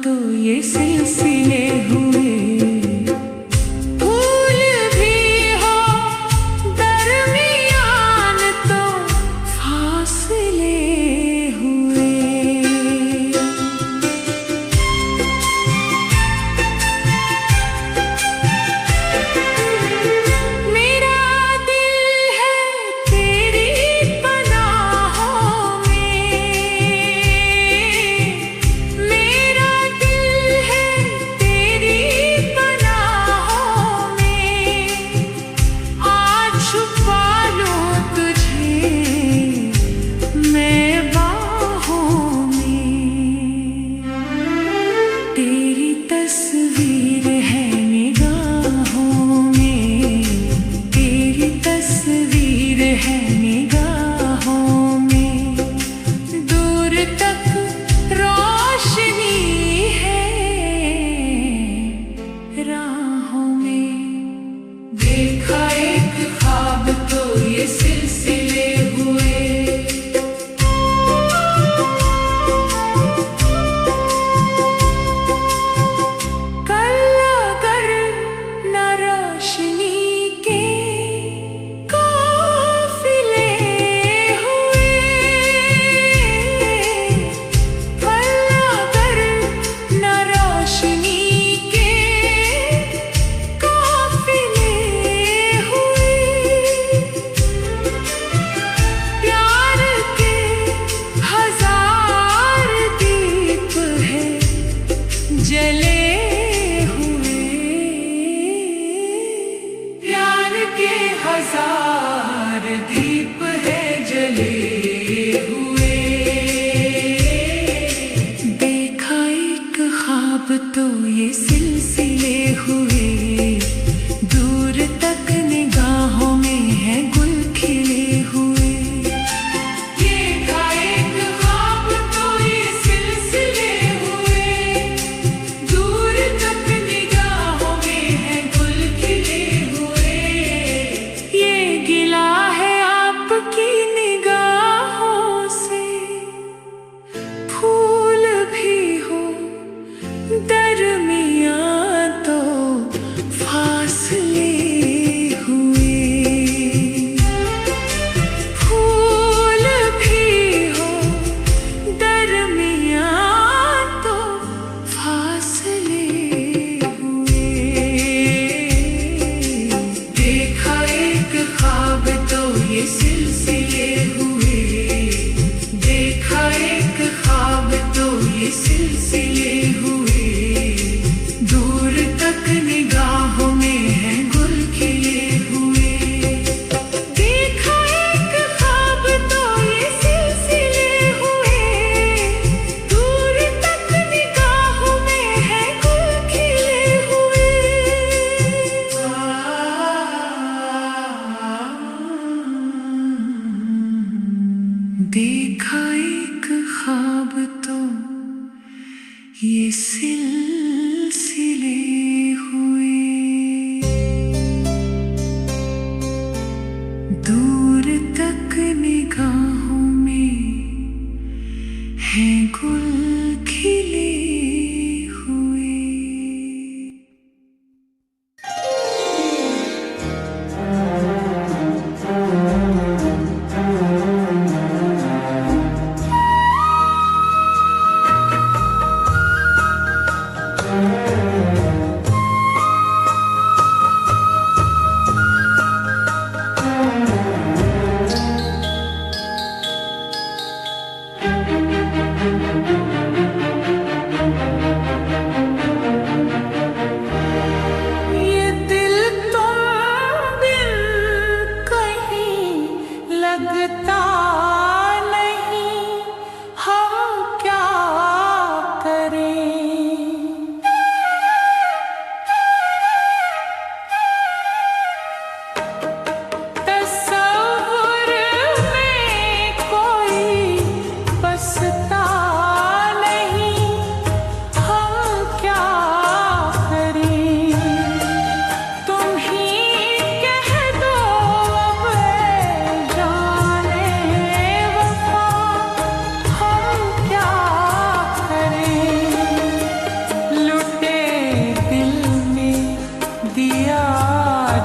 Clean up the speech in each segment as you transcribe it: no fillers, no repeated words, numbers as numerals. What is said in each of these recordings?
तो ये सिलसिले हुए। फूल भी हो दरमियान तो फासले हुए। मेरा दिल है तेरी पनाहों में, मेरा दिल है तेरी पनाहों में। आज छुपा लूं तुझे मैं बाहों में। तेरी तस्वीर है निगाहों में, तेरी तस्वीर है निगाहों में। दूर तक रोशनी है राहों में। देखा एक ख्वाब तो ये सिलसिले हुए। कल अगर न रोशनी के काफिले हुए, कल अगर न रोशनी के काफिले हुए। प्यार के हजार दीप है जले हुए। प्यार के हजार दीप है जले हुए। देखा एक ख्वाब तो ये सिलसिले हुए। दूर तक निगाहों में है गुल खिले हुए। देखा एक ख्वाब तो ये सिलसिले हुए। दूर तक निगाहों में है गुल खिले हुए। ये गिला है आपकी निगाहों से। फूल भी हो दरमियां तो फासले हुए। फूल भी हो दरमियां तो फासले हुए। देखा एक ख्वाब तो ये सिलसिले हुए। देखा एक ख्वाब तो ये सिलसिले हुए। दूर तक निगाहों में है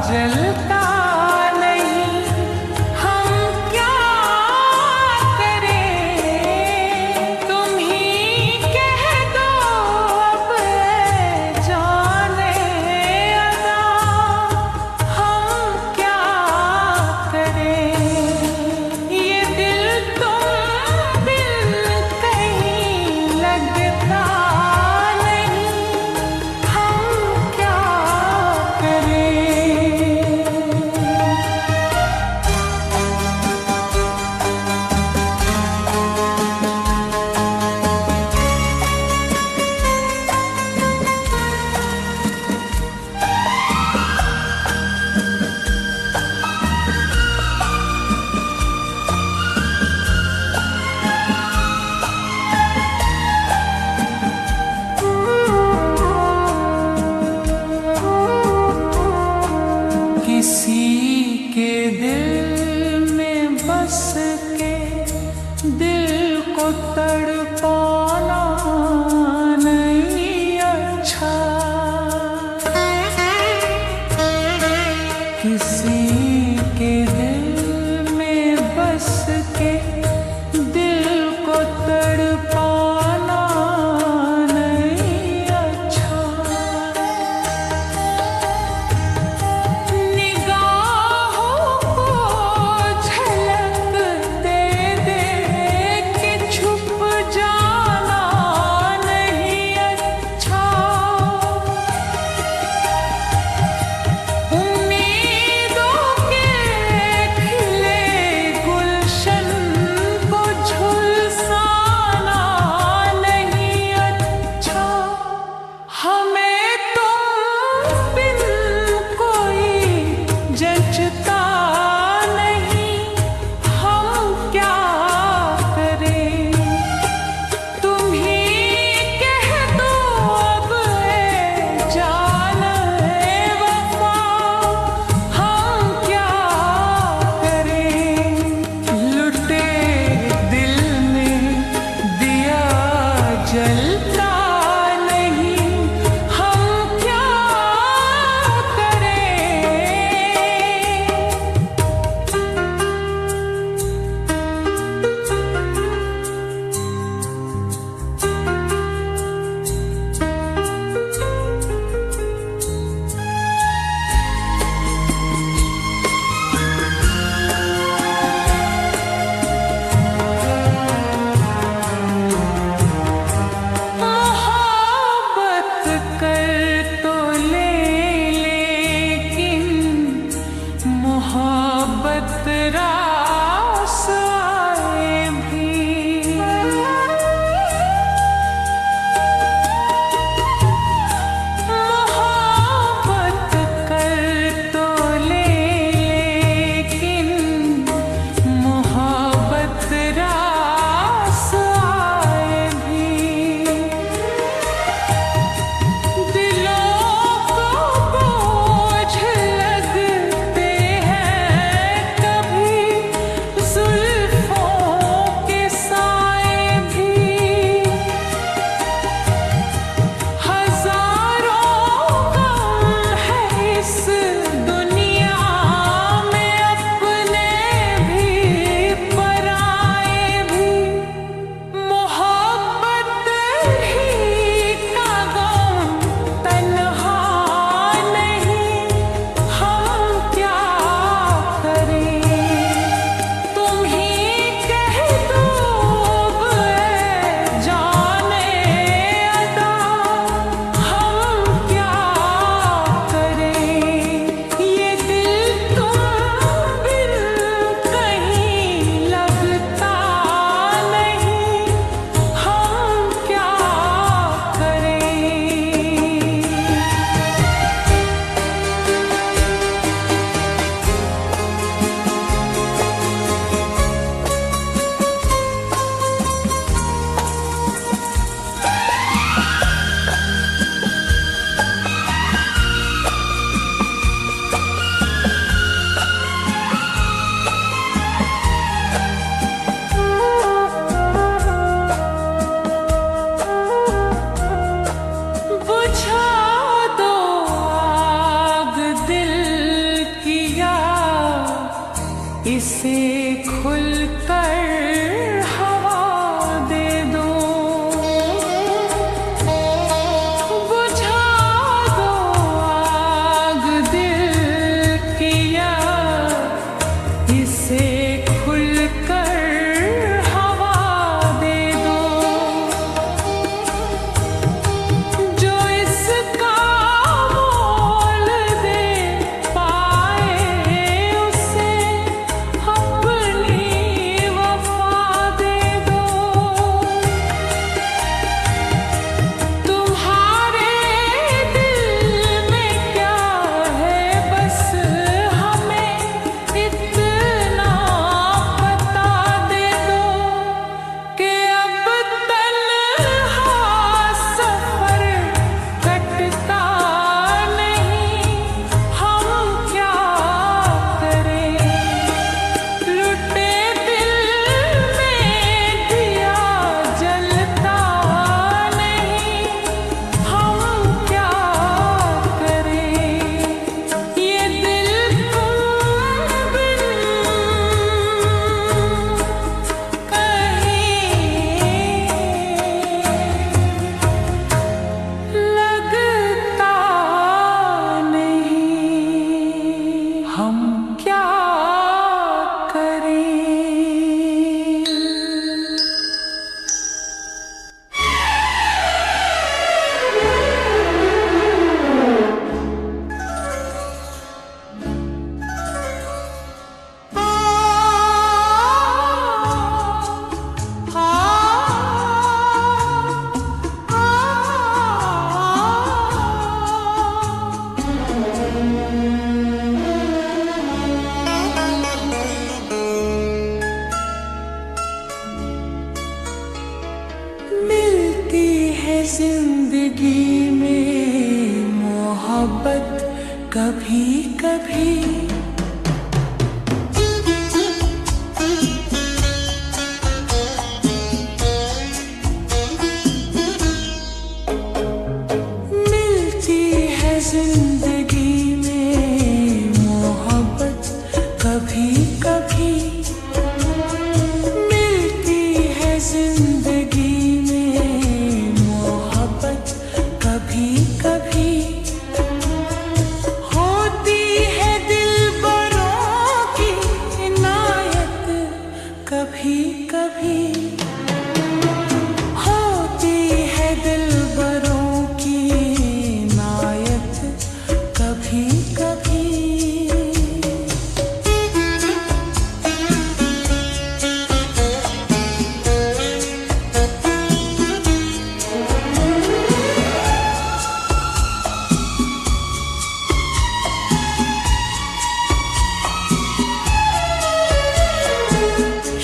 जलता नहीं, हम क्या करें? तुम ही कह दो अब जाने अदा, हम क्या करें? ये दिल तुम बिन कहीं लगता नहीं, हम क्या करें? इसे खुलकर हवा दे दो, बुझा दो आग दिल की, इसे खुलकर हवा दे दो। जो इसका मोल दे पाए उसे अपनी वफा दे दो। तुम्हारे दिल में क्या है बस हमें इतना बता दे दो कि अब तन्हा सफर कटता नहीं, हम क्या करें। लुटे दिल में दिया जलता नहीं, हम क्या करें। ये दिल तुम बिन लगता नहीं, हम क्या करें। मिलती है जिंदगी में मोहब्बत कभी कभी, मिलती है जिंदगी में मोहब्बत कभी कभी, मिलती है जिंदगी में मोहब्बत कभी कभी। होती है दिलबरों की इनायत कभी कभी, होती है दिलबरों की इनायत कभी कभी।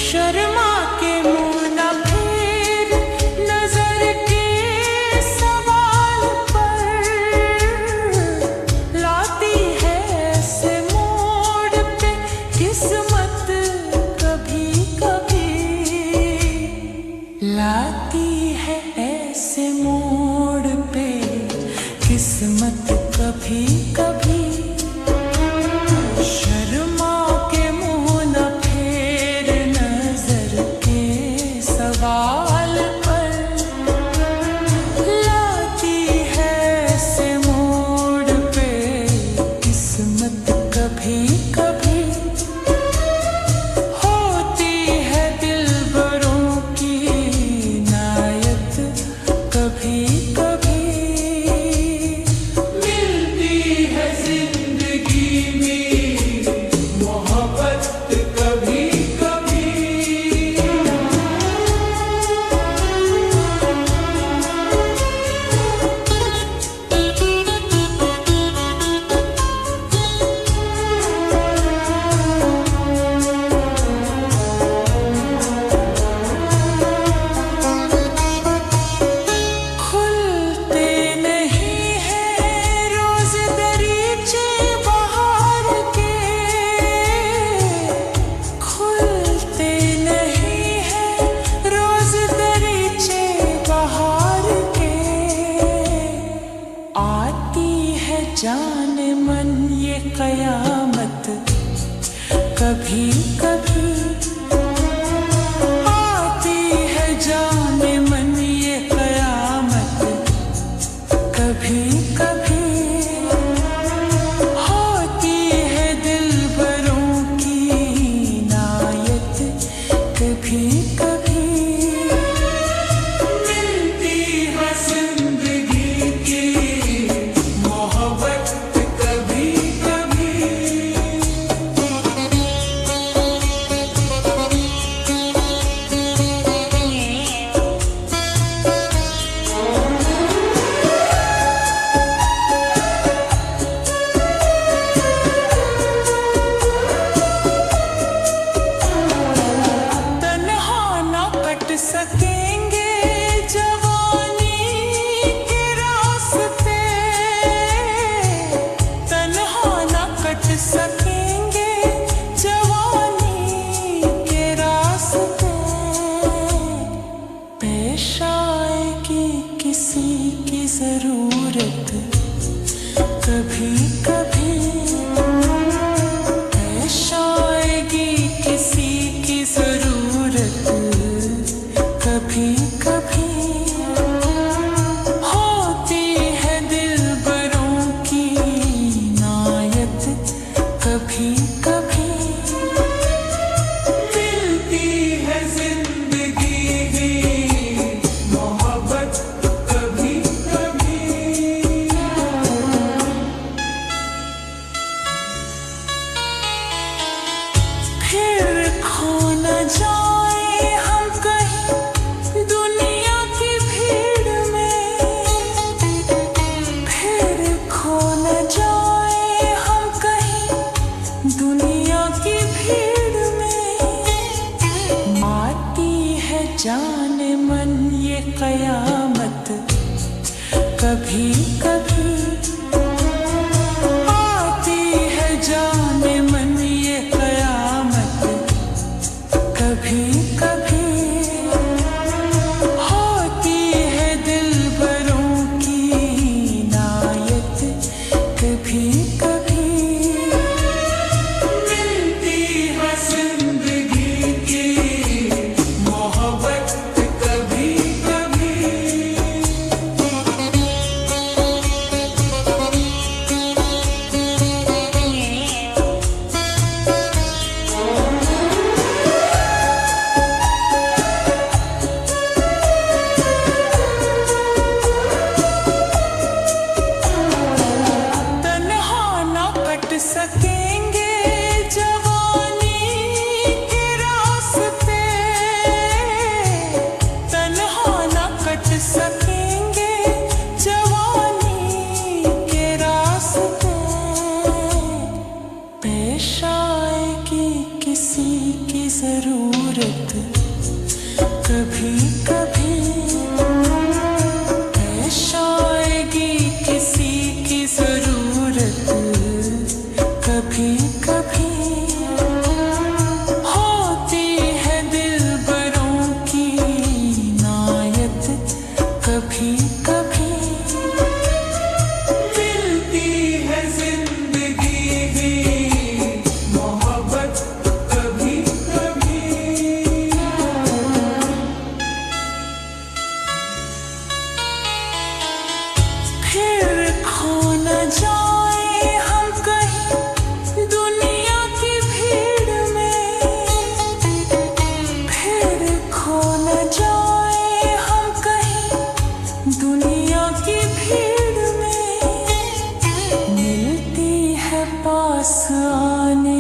शर्मा के मुँह न फेर नजर के सवाल पर, लाती है ऐसे मोड़ पे किस्मत कभी कभी, लाती है ऐसे मोड़ पे किस्मत कभी कभी। शर्मा के मुँह न फेर नजर के सवाल पर, लाती है ऐसे मोड़ पे किस्मत कभी कभी। होती है दिलबरों की इनायत कभी कभी, मिलती है जिंदगी में मोहब्बत कभी कभी। खुलते नहीं है रोज दरीचे बाहर के, खुलते नहीं है रोज दरीचे बाहर के। आती है जान मन ये कयामत कभी कभी आती है जाने मन ये कयामत, कभी कभी होती है दिलबरों की इनायत, कभी कभी मिलती है जिंदगी की मोहब्बत, कभी कभी। सकेंगे जवानी के रास्ते, तन्हा न कट सकेंगे जवानी के रास्ते। पेश आएगी किसी की जरूरत, कभी कभी पेश आएगी किसी की जरूरत, कभी कभी होती है दिलबरों की इनायत, कभी कभी मिलती है जिंदगी की मोहब्बत, कभी कभी। फिर खो न जाए हम कहीं दुनिया की भीड़ में, फिर खो न जाए हम कहीं दुनिया की भीड़ में। माती है जाने मन ये कयामत, कभी कभी आती है जाने मन ये कयामत, कभी कभी होती है दिलबरों की इनायत, कभी कभी मिलती है जिंदगी की मोहब्बत, कभी कभी। सकेंगे जवानी के रास्ते, तन्हा न कट सकेंगे जवानी के रास्ते। पेश आएगी किसी की जरूरत, कभी कभी पेश आएगी किसी की जरूरत, कभी कभी होती है दिलबरों की इनायत, कभी कभी मिलती है जिंदगी की मोहब्बत, कभी कभी। फिर खो न जाए हम कहीं दुनिया की भीड़ में, फिर खो न जाए हम कहीं दुनिया की भीड़ में। मिलती है पास आने